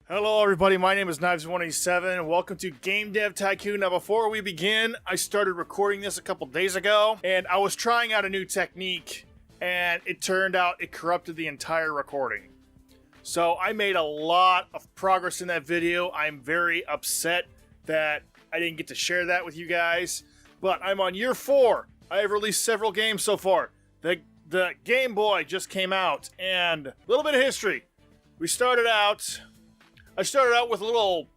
Hello everybody, my name is Knives187 and welcome to Game Dev Tycoon. Now before we begin, I started recording this a couple days ago and I was trying out a new technique and it turned out it corrupted the entire recording. So I made a lot of progress in that video. I'm very upset that I didn't get to share that with you guys, but I'm on year 4. I have released several games so far. The Game Boy just came out and a little bit of history. I started out with a little,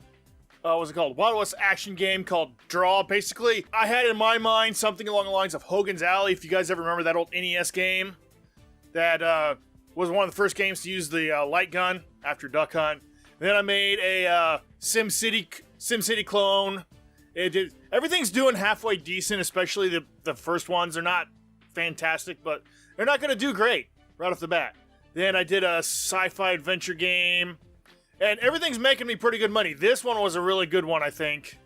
what's it called? Wild West action game called Draw. Basically, I had in my mind something along the lines of Hogan's Alley. If you guys ever remember that old NES game, that was one of the first games to use the light gun after Duck Hunt. Then I made a SimCity clone. Everything's doing halfway decent, especially the first ones. They're not fantastic, but they're not going to do great right off the bat. Then I did a sci-fi adventure game. And everything's making me pretty good money. This one was a really good one, I think.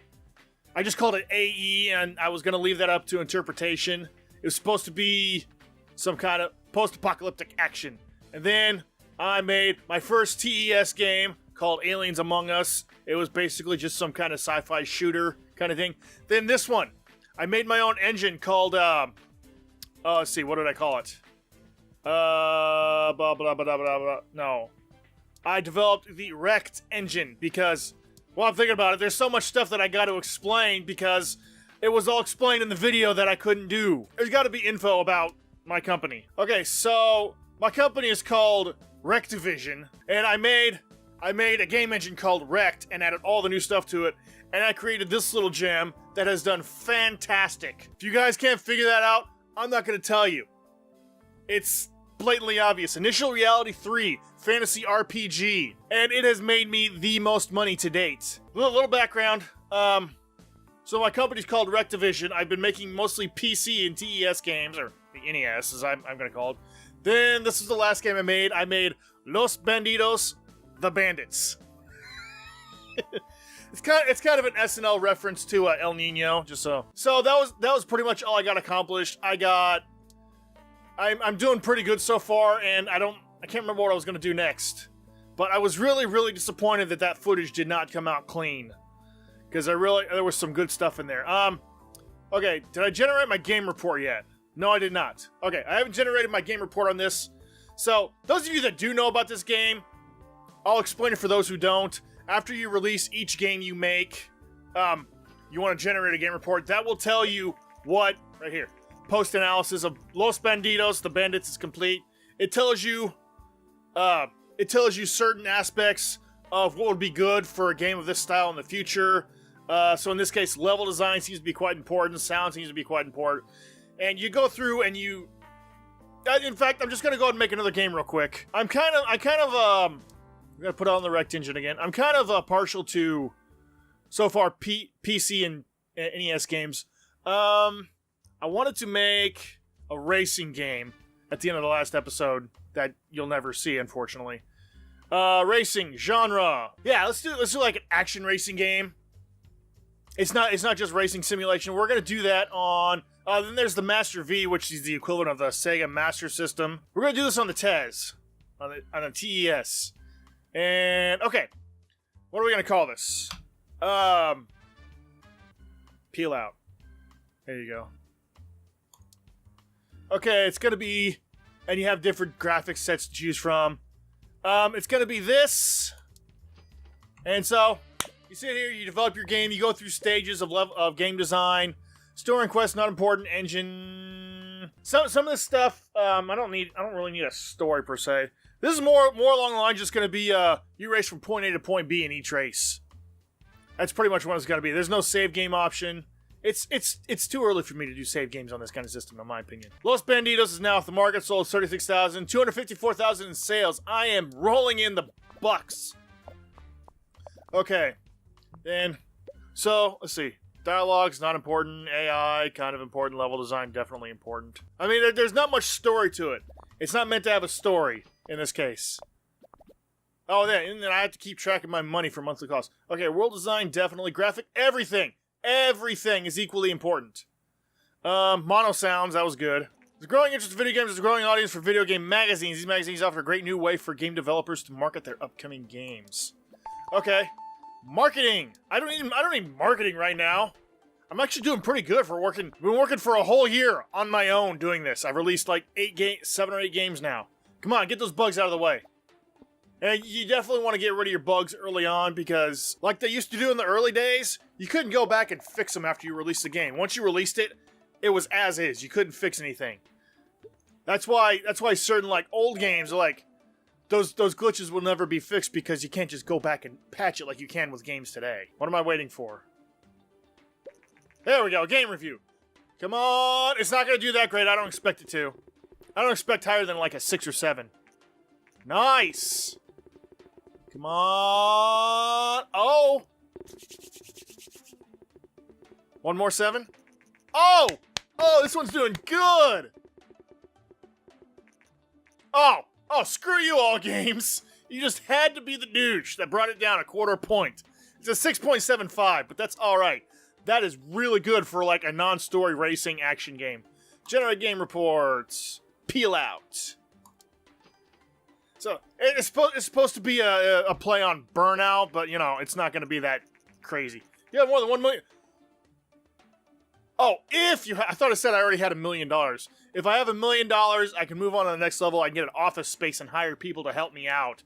I just called it AE, and I was going to leave that up to interpretation. It was supposed to be some kind of post-apocalyptic action. And then I made my first TES game called Aliens Among Us. It was basically just some kind of sci-fi shooter kind of thing. Then this one, I made my own engine called, let's see, what did I call it? Blah, blah, blah, blah, blah, blah. No. I developed the Wrecked engine because, well, I'm thinking about it, there's so much stuff that I got to explain because it was all explained in the video that I couldn't do. There's got to be info about my company. Okay, so my company is called Wreckdivision, and I made a game engine called Wrecked and added all the new stuff to it, and I created this little gem that has done fantastic. If you guys can't figure that out, I'm not going to tell you. It's blatantly obvious. Initial Reality 3 fantasy RPG, and it has made me the most money to date. Little background. So my company's called Wreckdivision. I've been making mostly PC and TES games, or the NES as I'm gonna call it. Then this is the last game I made. I made Los Bandidos, the Bandits. It's kind of an SNL reference to El Nino, just so. So that was pretty much all I got accomplished. I'm doing pretty good so far, and I can't remember what I was going to do next. But I was really, really disappointed that footage did not come out clean. Because there was some good stuff in there. Okay, did I generate my game report yet? No, I did not. Okay, I haven't generated my game report on this. So, those of you that do know about this game, I'll explain it for those who don't. After you release each game you make, you want to generate a game report. That will tell you what, right here. Post-analysis of Los Bandidos, the Bandits is complete. It tells you certain aspects of what would be good for a game of this style in the future. So in this case, level design seems to be quite important. Sound seems to be quite important. And you go through and you... in fact, I'm just going to go ahead and make another game real quick. I'm going to put on the Wrecked engine again. I'm kind of partial to, so far, PC and NES games. I wanted to make a racing game at the end of the last episode that you'll never see, unfortunately. Racing genre. Yeah, let's do like an action racing game. It's not just racing simulation. We're gonna do that on. Then there's the Master V, which is the equivalent of the Sega Master System. We're gonna do this on the TES, on the TES. And okay, what are we gonna call this? Peel out. There you go. Okay, it's gonna be, and you have different graphics sets to choose from. It's gonna be this, and so you sit here, you develop your game, you go through stages of game design, story and quest not important, engine. Some of this stuff, I don't really need a story per se. This is more along the line, just gonna be you race from point A to point B in each race. That's pretty much what it's gonna be. There's no save game option. It's too early for me to do save games on this kind of system, in my opinion. Los Bandidos is now off the market, sold 36,000, 254,000 in sales. I am rolling in the bucks. Okay, then, so let's see. Dialogue's not important. AI kind of important. Level design definitely important. I mean, there's not much story to it. It's not meant to have a story in this case. Oh, and then I have to keep track of my money for monthly costs. Okay, world design definitely. Graphic, everything. Everything is equally important. Mono sounds, that was good. There's a growing interest in video games. There's a growing audience for video game magazines. These magazines offer a great new way for game developers to market their upcoming games. Okay. Marketing. I don't need marketing right now. I'm actually doing pretty good for working. I've been working for a whole year on my own doing this. I've released like 7 or 8 games now. Come on, get those bugs out of the way. And you definitely want to get rid of your bugs early on because, like they used to do in the early days, you couldn't go back and fix them after you released the game. Once you released it, it was as is. You couldn't fix anything. That's why certain like old games are like those glitches will never be fixed because you can't just go back and patch it like you can with games today. What am I waiting for? There we go, game review. Come on, it's not gonna do that great. I don't expect it to. I don't expect higher than like a 6 or 7. Nice. Come on. Oh. One more 7. Oh. Oh, this one's doing good. Oh. Oh, screw you all, games. You just had to be the douche that brought it down a quarter point. It's a 6.75, but that's all right. That is really good for like a non-story racing action game. Generate game reports. Peel out. So, it's supposed to be a play on Burnout, but, you know, it's not going to be that crazy. You have more than 1 million. Oh, if you... I thought it said I already had $1 million. If I have $1 million, I can move on to the next level. I can get an office space and hire people to help me out.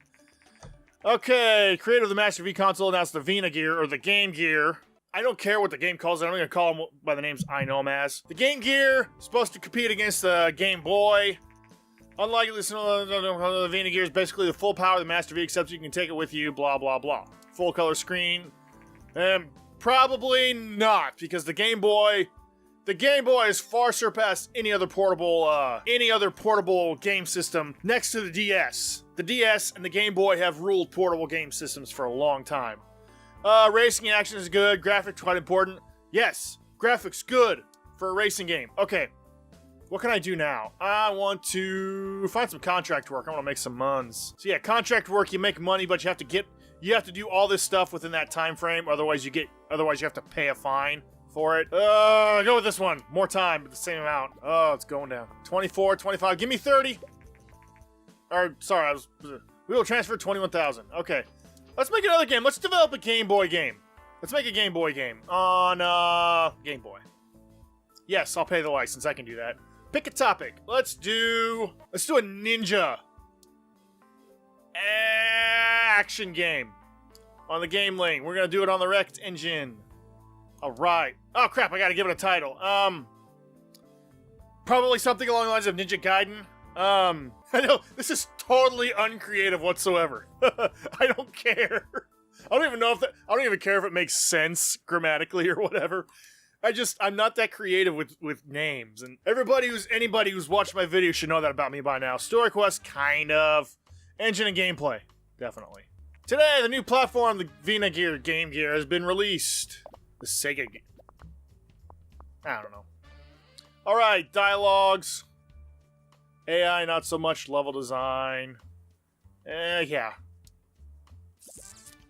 Okay, creator of the Master V console announced the Vina Gear, or the Game Gear. I don't care what the game calls it. I'm going to call them by the names I know them as. The Game Gear is supposed to compete against the Game Boy. Unlike the Vina Gear is basically the full power of the Master V, except you can take it with you, blah, blah, blah. Full color screen. Probably not, because the Game Boy has far surpassed any other portable game system next to the DS. The DS and the Game Boy have ruled portable game systems for a long time. Racing action is good. Graphics quite important. Yes, graphics good for a racing game. Okay, what can I do now? I want to find some contract work. I want to make some muns. So yeah, contract work. You make money, but you have to do all this stuff within that time frame. Otherwise, you have to pay a fine for it. Go with this one. More time, but the same amount. Oh, it's going down. 24, 25. Give me 30. Or sorry, we will transfer 21,000. Okay. Let's make another game. Let's develop a Game Boy game. Let's make a Game Boy game on Game Boy. Yes, I'll pay the license. I can do that. Pick a topic. Let's do a ninja action game on the game link. We're gonna do it on the Rect engine. All right. Oh crap! I gotta give it a title. Probably something along the lines of Ninja Gaiden. I know, this is totally uncreative whatsoever. I don't care. I don't even care if it makes sense grammatically or whatever. I'm not that creative with names. And anybody who's watched my video should know that about me by now. Story quest, kind of. Engine and gameplay, definitely. Today, the new platform, the Vina Gear Game Gear, has been released. The Sega game. I don't know. Alright, dialogues. AI, not so much. Level design. Yeah.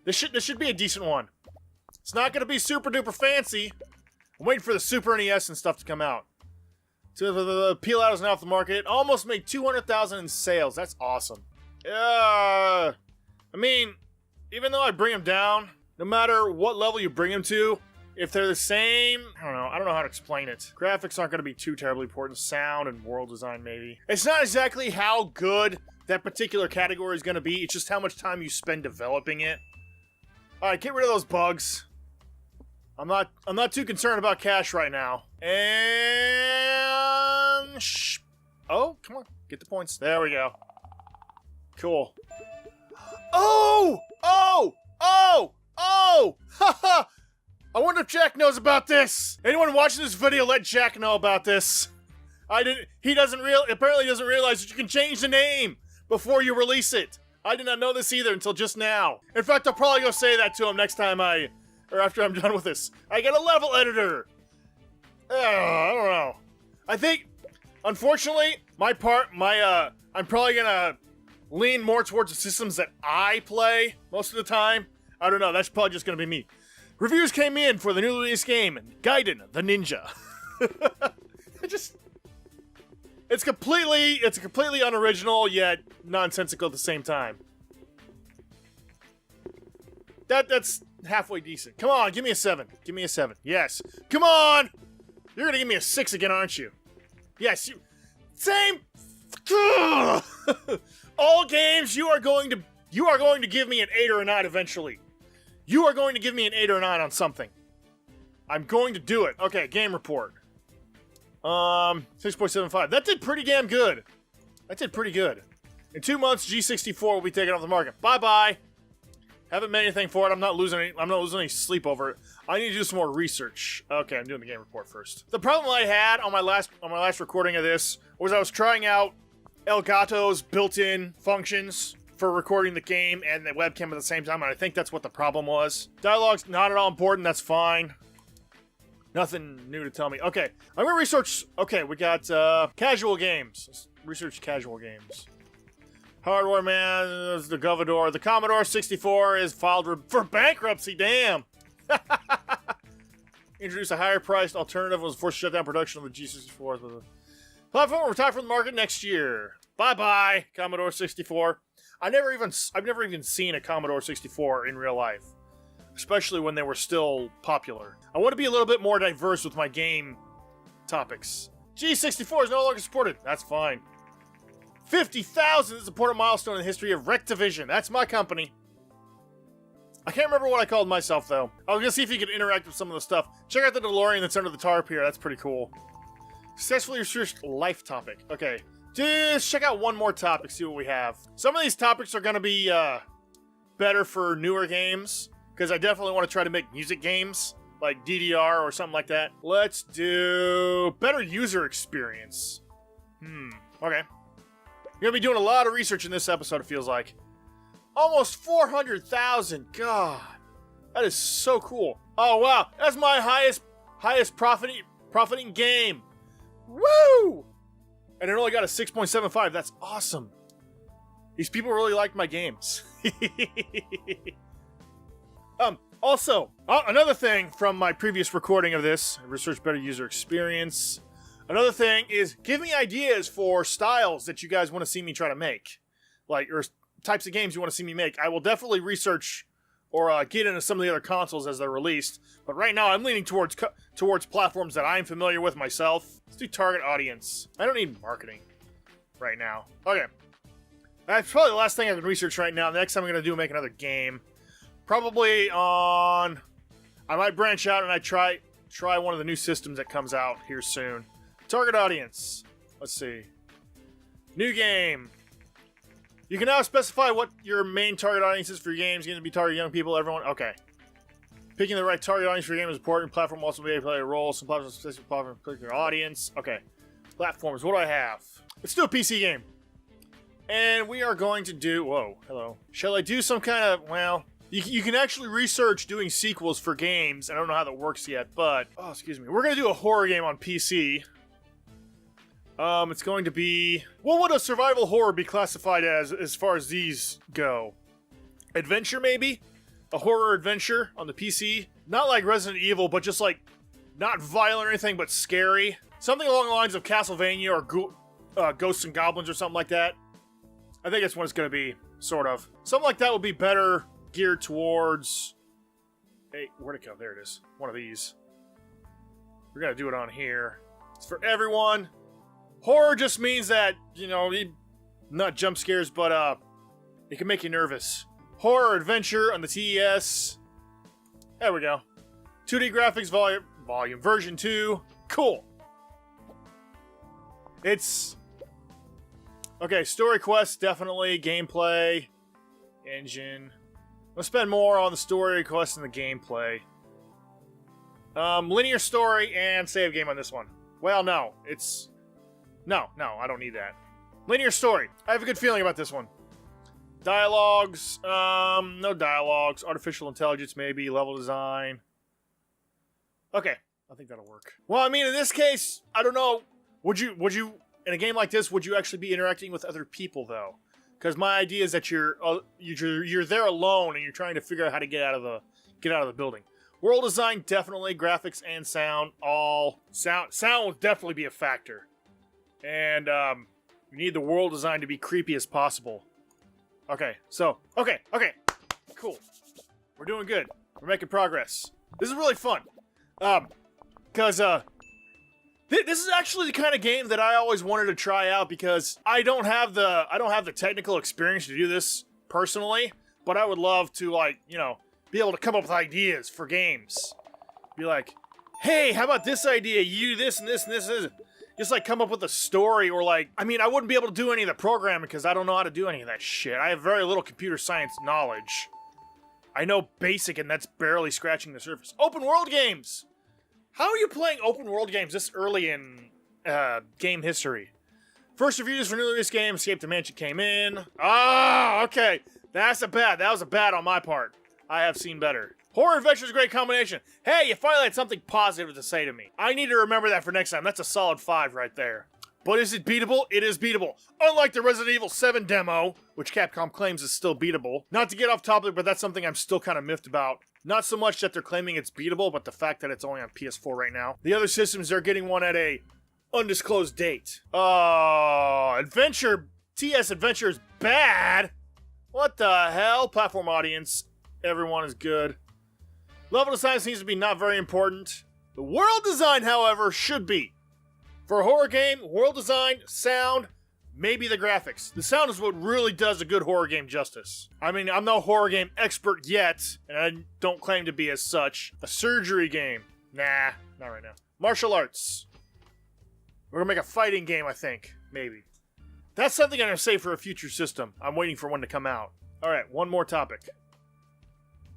This should be a decent one. It's not gonna be super duper fancy. I'm waiting for the Super NES and stuff to come out. So the Peel Out is now off the market. Almost made 200,000 in sales. That's awesome. I mean, even though I bring them down, no matter what level you bring them to, if they're the same, I don't know how to explain it. Graphics aren't going to be too terribly important. Sound and world design, maybe. It's not exactly how good that particular category is going to be. It's just how much time you spend developing it. All right, get rid of those bugs. I'm not too concerned about cash right now. And oh, come on, get the points. There we go. Cool. Oh! Oh! Oh! Oh! Haha! I wonder if Jack knows about this. Anyone watching this video, let Jack know about this. Apparently doesn't realize that you can change the name before you release it. I did not know this either until just now. In fact, I'll probably go say that to him next time after I'm done with this. I got a level editor. I don't know. I think, unfortunately, I'm probably gonna lean more towards the systems that I play most of the time. I don't know, that's probably just gonna be me. Reviews came in for the newly released game, Gaiden the Ninja. It's completely unoriginal, yet nonsensical at the same time. That's halfway decent. Come on, give me a 7. Give me a 7. Yes. Come on! You're gonna give me a 6 again, aren't you? Yes, you... Same... All games, you are going to give me an 8 or a 9 eventually. You are going to give me an 8 or a 9 on something. I'm going to do it. Okay, game report. 6.75. That did pretty damn good. That did pretty good. In 2 months, G64 will be taken off the market. Bye-bye. Haven't made anything for it. I'm not losing any sleep over it. I need to do some more research. Okay, I'm doing the game report first. The problem I had on my last recording of this was I was trying out Elgato's built-in functions for recording the game and the webcam at the same time, and I think that's what the problem was. Dialogue's not at all important. That's fine. Nothing new to tell me. Okay, I'm gonna research. Okay, we got casual games. Let's research casual games. Hardware man, the Govador. The Commodore 64 is filed for bankruptcy. Damn. Introduce a higher-priced alternative. Was forced to shut down production of the G64. Platform will retire from the market next year. Bye-bye, Commodore 64. I've never even seen a Commodore 64 in real life, especially when they were still popular. I want to be a little bit more diverse with my game topics. G64 is no longer supported. That's fine. 50,000 is a important milestone in the history of Rectivision. That's my company. I can't remember what I called myself, though. I was going to see if you could interact with some of the stuff. Check out the DeLorean that's under the tarp here. That's pretty cool. Successfully researched life topic. Okay. Just check out one more topic, see what we have. Some of these topics are going to be better for newer games, because I definitely want to try to make music games, like DDR or something like that. Let's do better user experience. Okay. You're going to be doing a lot of research in this episode, it feels like. Almost 400,000. God. That is so cool. Oh, wow. That's my highest profiting game. Woo! And it only got a 6.75. That's awesome. These people really liked my games. Also, another thing from my previous recording of this, research better user experience. Another thing is, give me ideas for styles that you guys want to see me try to make. Like, or types of games you want to see me make. I will definitely research or get into some of the other consoles as they're released. But right now, I'm leaning towards platforms that I'm familiar with myself. Let's do target audience. I don't need marketing right now. Okay. That's probably the last thing I can research right now. The next time I'm going to do make another game. Probably on... I might branch out and I try one of the new systems that comes out here soon. Target audience. Let's see. New game. You can now specify what your main target audience is for your games. You're going to be target young people, everyone. Okay. Picking the right target audience for your game is important. Platform will also be able to play a role. Some platforms specific platform click your audience. Okay. Platforms. What do I have? Let's do a PC game. And we are going to do... Whoa. Hello. Shall I do some kind of... Well... You can actually research doing sequels for games. I don't know how that works yet, but... Oh, excuse me. We're going to do a horror game on PC. It's going to be... What would a survival horror be classified as far as these go? Adventure, maybe? A horror adventure on the PC? Not like Resident Evil, but just like... Not violent or anything, but scary. Something along the lines of Castlevania or Ghosts and Goblins or something like that. I think that's what it's going to be, sort of. Something like that would be better... geared towards... Hey, where'd it go? There it is. One of these. We're gonna do it on here. It's for everyone. Horror just means that, you know, not jump scares, but it can make you nervous. Horror adventure on the TES. There we go. 2D graphics volume version 2. Cool. It's... Okay, story quest, definitely. Gameplay. Engine. Let's spend more on the story quest and the gameplay. Linear story and save game on this one. Well, no. It's... No, I don't need that. Linear story. I have a good feeling about this one. Dialogues. No dialogues. Artificial intelligence, maybe. Level design. Okay. I think that'll work. Well, I mean, in this case, I don't know. Would you, in a game like this, would you actually be interacting with other people, though? Because my idea is that you're there alone and you're trying to figure out how to get out of the building. World design, definitely. Graphics and sound, all sound will definitely be a factor. And you need the world design to be creepy as possible. Okay, so okay, cool. We're doing good. We're making progress. This is really fun. Because, this is actually the kind of game that I always wanted to try out because I don't have the technical experience to do this personally, but I would love to, like, you know, be able to come up with ideas for games. Be like, hey, how about this idea? You do this and this and this and this. Just, like, come up with a story or, like, I mean, I wouldn't be able to do any of the programming because I don't know how to do any of that shit. I have very little computer science knowledge. I know basic, and that's barely scratching the surface. Open world games! How are you playing open world games this early in game history? First reviews for new release game, Escape the Mansion came in. Ah, okay. That was a bad on my part. I have seen better. Horror adventure is a great combination. Hey, you finally had something positive to say to me. I need to remember that for next time. That's a solid 5 right there. But is it beatable? It is beatable. Unlike the Resident Evil 7 demo, which Capcom claims is still beatable. Not to get off topic, but that's something I'm still kind of miffed about. Not so much that they're claiming it's beatable, but the fact that it's only on PS4 right now. The other systems, they're getting one at a undisclosed date. TS Adventure is bad? What the hell? Platform audience. Everyone is good. Level design seems to be not very important. The world design, however, should be. For a horror game, world design, sound, maybe the graphics. The sound is what really does a good horror game justice. I mean, I'm no horror game expert yet, and I don't claim to be as such. A surgery game. Nah, not right now. Martial arts. We're gonna make a fighting game, I think. Maybe. That's something I'm gonna save for a future system. I'm waiting for one to come out. Alright, one more topic.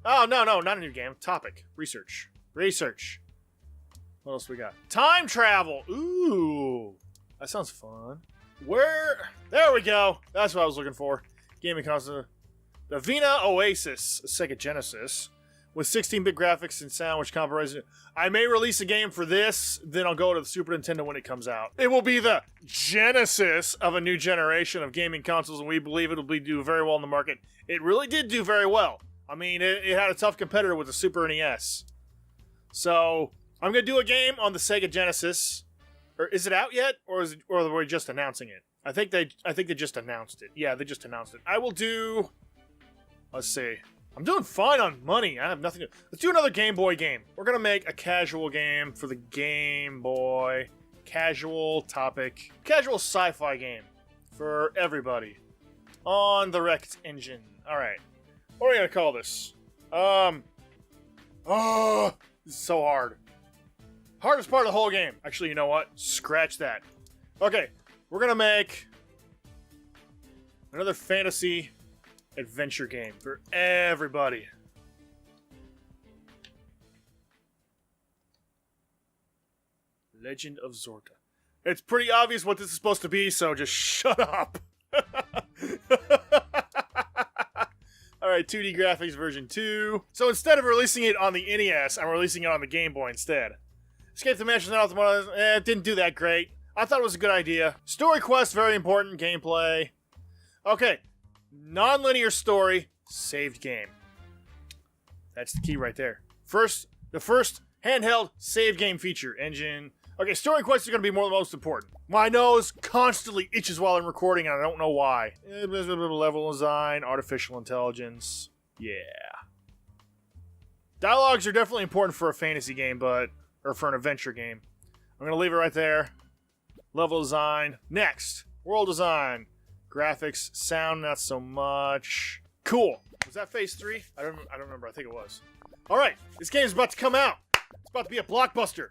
Oh, no, not a new game. Topic. Research. What else we got? Time travel! Ooh. That sounds fun. There we go! That's what I was looking for. Gaming console. The Vina Oasis, Sega Genesis, with 16-bit graphics and sound, which compromises. I may release a game for this, then I'll go to the Super Nintendo when it comes out. It will be the genesis of a new generation of gaming consoles, and we believe it'll do very well in the market. It really did do very well. I mean, it had a tough competitor with the Super NES. So, I'm going to do a game on the Sega Genesis. Or is it out yet? Or are we just announcing it? I think they just announced it. Yeah, they just announced it. I will do... Let's see. I'm doing fine on money. I have nothing to... Let's do another Game Boy game. We're going to make a casual game for the Game Boy. Casual topic. Casual sci-fi game. For everybody. On the Rect engine. Alright. What are we going to call this? Oh, this is so hard. Hardest part of the whole game. Actually, you know what? Scratch that. Okay, we're going to make another fantasy adventure game for everybody. Legend of Zorka. It's pretty obvious what this is supposed to be, so just shut up. Alright, 2D graphics version 2. So instead of releasing it on the NES, I'm releasing it on the Game Boy instead. Escape the Mansion, it didn't do that great. I thought it was a good idea. Story quest, very important. Gameplay. Okay. Non-linear story, saved game. That's the key right there. The first handheld save game feature. Engine. Okay, story quests are going to be the most important. My nose constantly itches while I'm recording, and I don't know why. Level design, artificial intelligence. Yeah. Dialogues are definitely important for a fantasy game, or for an adventure game. I'm going to leave it right there. Level design. Next. World design. Graphics. Sound, not so much. Cool. Was that phase 3? I don't remember. I think it was. Alright. This game is about to come out. It's about to be a blockbuster.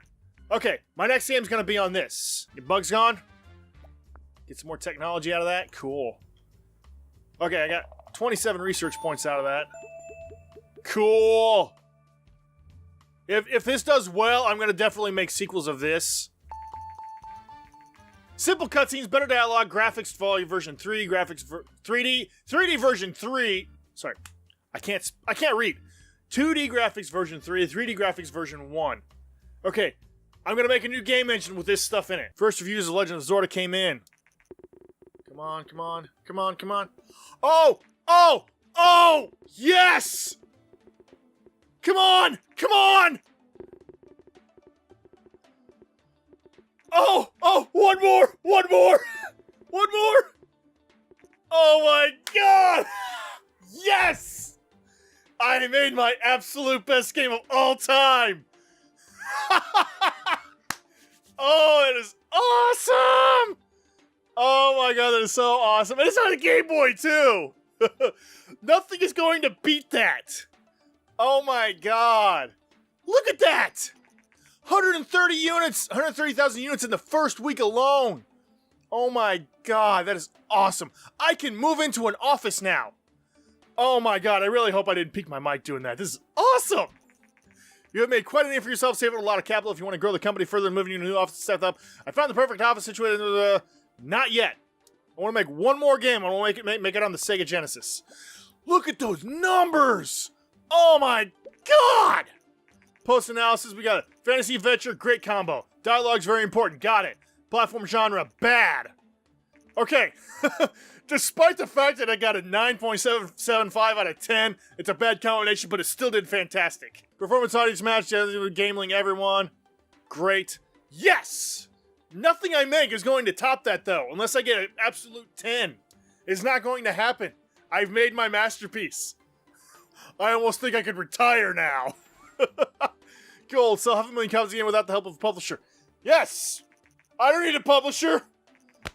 Okay. My next game is going to be on this. Your bug's gone? Get some more technology out of that? Cool. Okay, I got 27 research points out of that. Cool. If this does well, I'm going to definitely make sequels of this. Simple cutscenes, better dialogue, graphics volume version 3, 3D version 3. Sorry. I can't read. 2D graphics version 3, 3D graphics version 1. Okay. I'm going to make a new game engine with this stuff in it. First reviews of Legend of Zorda came in. Come on, come on, come on, come on. Oh! Oh! Oh! Yes! Come on! Come on! Oh! Oh! One more! One more! One more! Oh my god! Yes! I made my absolute best game of all time! Oh, it is awesome! Oh my god, that is so awesome. And it's on a Game Boy, too! Nothing is going to beat that! Oh my god. Look at that! 130 units, 130,000 units in the first week alone! Oh my god, that is awesome. I can move into an office now. Oh my god, I really hope I didn't peek my mic doing that. This is awesome! You have made quite a name for yourself, saving a lot of capital if you want to grow the company further and moving you to a new office set up. I found the perfect office situated, not yet. I want to make one more game. I want to make it on the Sega Genesis. Look at those numbers! Oh my god! Post-analysis, we got it. Fantasy adventure, great combo. Dialogue's very important, got it. Platform genre, bad. Okay. Despite the fact that I got a 9.775 out of 10, it's a bad combination, but it still did fantastic. Performance audience match, gameling everyone. Great. Yes! Nothing I make is going to top that, though, unless I get an absolute 10. It's not going to happen. I've made my masterpiece. I almost think I could retire now. Gold, sell 500,000 copies again without the help of a publisher. Yes! I don't need a publisher.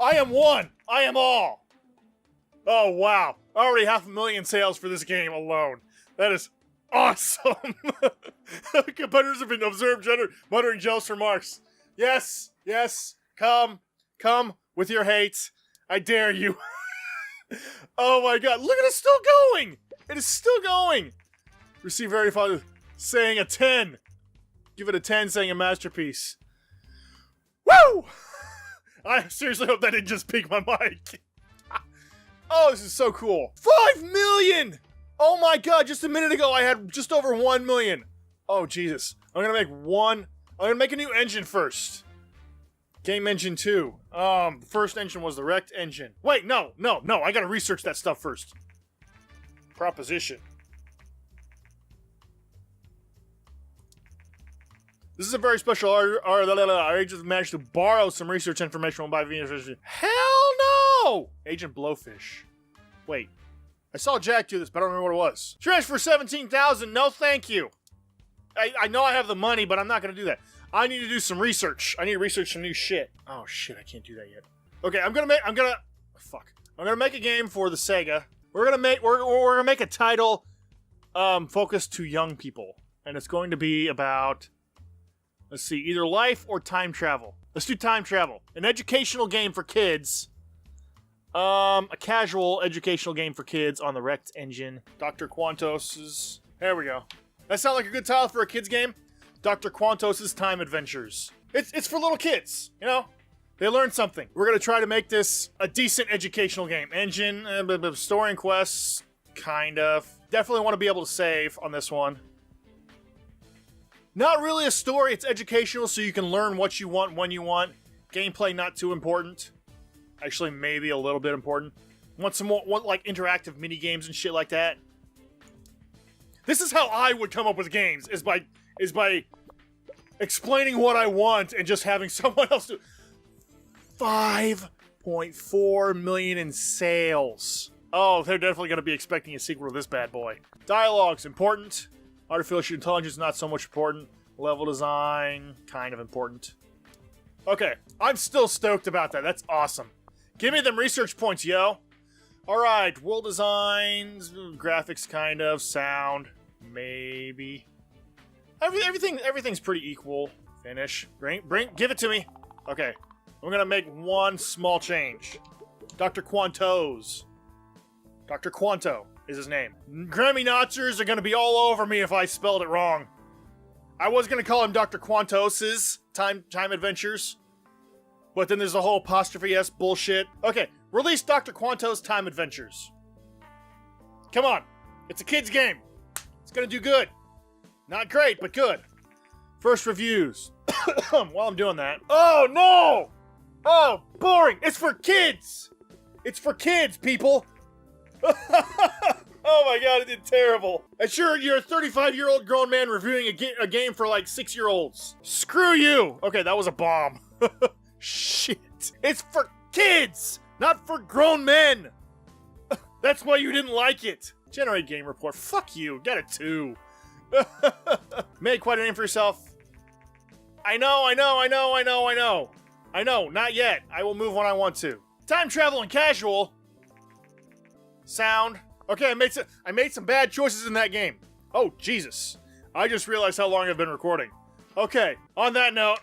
I am one. I am all. Oh, wow. Already 500,000 sales for this game alone. That is awesome. Competitors have been observed muttering jealous remarks. Yes, yes, come with your hate. I dare you. Oh my god, look at it, still going. It is still going. Receive very fond saying a 10. Give it a 10 saying a masterpiece. Woo! I seriously hope that didn't just peak my mic. Oh, this is so cool. 5 million! Oh my god, just a minute ago I had just over 1 million. Oh, Jesus. I'm gonna make a new engine first. Game engine 2. The first engine was the Rect engine. Wait, no, I gotta research that stuff first. Proposition. This is a very special our agents have managed to borrow some research information by Venus. Hell no! Agent Blowfish. Wait. I saw Jack do this, but I don't remember what it was. Transfer 17,000, no thank you. I know I have the money, but I'm not gonna do that. I need to do some research. I need to research some new shit. Oh shit, I can't do that yet. Okay, I'm gonna make a game for the Sega. We're gonna make a title focused to young people. And it's going to be about, let's see, either life or time travel. Let's do time travel. An educational game for kids. A casual educational game for kids on the Rect engine. Dr. Quantos's. There we go. That sounds like a good title for a kid's game. Dr. Quantos's Time Adventures. It's for little kids, you know? They learn something. We're gonna try to make this a decent educational game. Engine, story and quests, kind of. Definitely want to be able to save on this one. Not really a story, it's educational, so you can learn what you want when you want. Gameplay not too important. Actually, maybe a little bit important. Want some more, like, interactive mini games and shit like that? This is how I would come up with games, is by explaining what I want and just having someone else do. 5.4 million in sales. Oh, they're definitely going to be expecting a sequel to this bad boy. Dialogue's important. Artificial intelligence, not so much important. Level design, kind of important. Okay, I'm still stoked about that. That's awesome. Give me them research points, yo. Alright, world designs, graphics kind of, sound, maybe. Everything's pretty equal. Finish. Give it to me. Okay, I'm gonna make one small change. Dr. Quantos. Dr. Quanto is his name. Grammy Notchers are gonna be all over me if I spelled it wrong. I was gonna call him Dr. Quantos's Time Adventures, but then there's the whole apostrophe S bullshit. Okay, release Dr. Quanto's Time Adventures. Come on, it's a kid's game. It's gonna do good. Not great, but good. First reviews. While I'm doing that. Oh no! Oh, boring! It's for kids! It's for kids, people! Oh my god, it did terrible. And sure, you're a 35-year-old grown man reviewing a game for like 6-year-olds. Screw you! Okay, that was a bomb. Shit. It's for kids! Not for grown men! That's why you didn't like it. Generate game report. Fuck you. Get a 2. Made quite a name for yourself. I know. Not yet. I will move when I want to. Time travel and casual. Sound. Okay, I made some bad choices in that game. Oh, Jesus. I just realized how long I've been recording. Okay, on that note,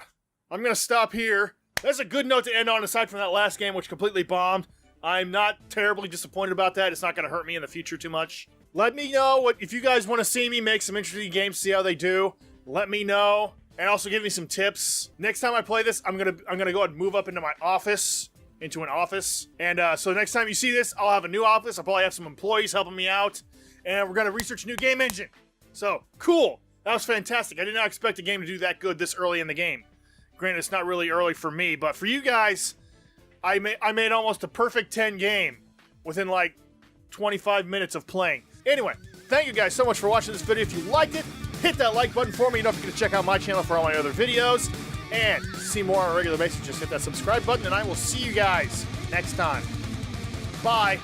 I'm gonna stop here. That's a good note to end on, aside from that last game, which completely bombed. I'm not terribly disappointed about that. It's not gonna hurt me in the future too much. Let me know if you guys want to see me make some interesting games, see how they do. Let me know, and also give me some tips. Next time I play this, I'm gonna go ahead and move up into my office, and so next time you see this, I'll have a new office. I'll probably have some employees helping me out, and we're gonna research a new game engine. So cool. That was fantastic. I did not expect a game to do that good this early in the game. Granted, it's not really early for me, but for you guys, I made almost a perfect 10 game within like 25 minutes of playing. Anyway, thank you guys so much for watching this video. If you liked it, hit that like button for me. And don't forget to check out my channel for all my other videos. And to see more on a regular basis, just hit that subscribe button, and I will see you guys next time. Bye.